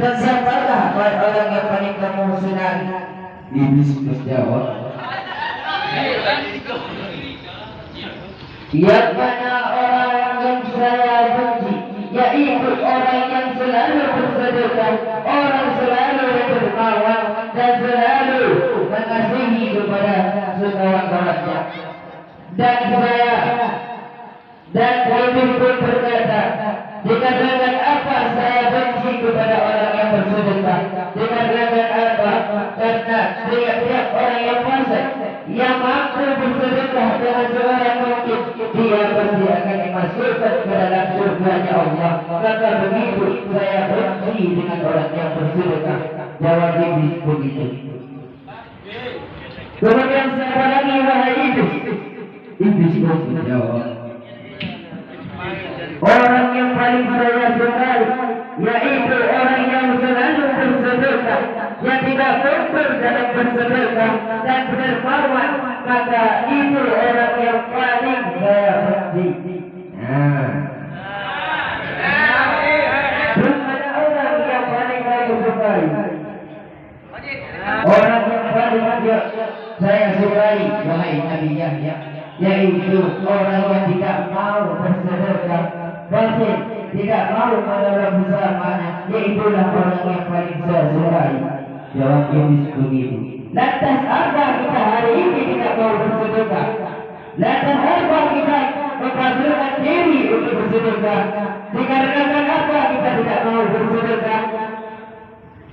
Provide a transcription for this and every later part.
Dan siapakah orang yang paling kemungkinan? Iblis menjawab, yang mana orang yang saya benci, yaitu orang yang selalu bersedekah, orang selalu dermawan dan selalu mengasihi kepada sekawan-kawannya. Dan saya dan iblis pun berkata, dikarenakan apa saya benci kepada orang yang bersedekah? Dikarenakan apa? Karena tiap-tiap orang yang fasik yang mampu bersedekah dengan seorang mungkin, dia pasti akan dimasukkan ke dalam surganya Allah. Maka begitu saya benci dengan orang yang bersedekah. Jawab iblis begitu. Kemudian siapa lagi wahai iblis? Iblis menjawab, orang yang paling saya sukai yaitu orang yang selalu bersedekah, yang tidak mundur dalam bersedekah dan berdermawan, maka itu orang yang paling saya benci. Bukan orang yang paling saya sukai. Orang yang paling saya sukai wahai Nabi Yahya, yaitu orang yang tidak mau bersedekah, bahkan tidak mau menolong sesamanya, yaitulah orang yang paling saya sukai. Jawab iblis begitu. Lantas apa kita hari ini tidak mau bersedekah? Lantas apa kita mengkafirkan diri untuk bersedekah? Dikarenakan apa kita tidak mau bersedekah?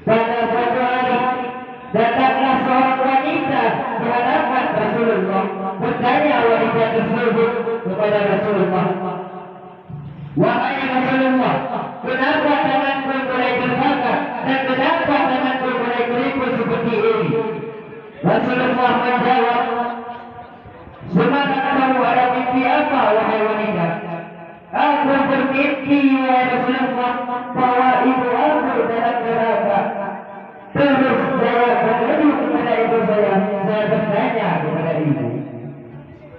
Pada suatu hari datanglah seorang wanita di hadapan Rasulullah. Bertanya wanita tersebut kepada Rasulullah, wahai Rasulullah, kenapa tanganku mulai terbakar dan kenapa tanganku mulai keriput seperti ini? Rasulullah menjawab, semalam kamu ada mimpi apa wahai wanita? Aku bermimpi wahai Rasulullah bahwa ibu aku dalam neraka. Terus saya bertanya kepada ibu saya bertanya kepada ibu,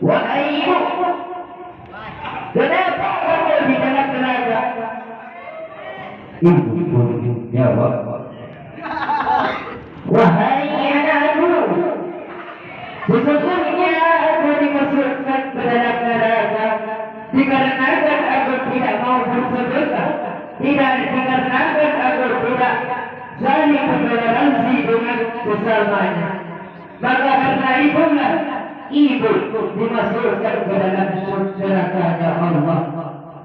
wahai ibu, kenapa kamu di dalam neraka? Ibu jawab, wahai anakku, sesungguhnya aku dimasukkan ke dalam neraka dikarenakan aku tidak mau bersedekah, tidak dikarenakan aku tidak saling bertoleransi dengan sesamanya. Maka karena itulah ibu dimasukkan ke dalam neraka Allah.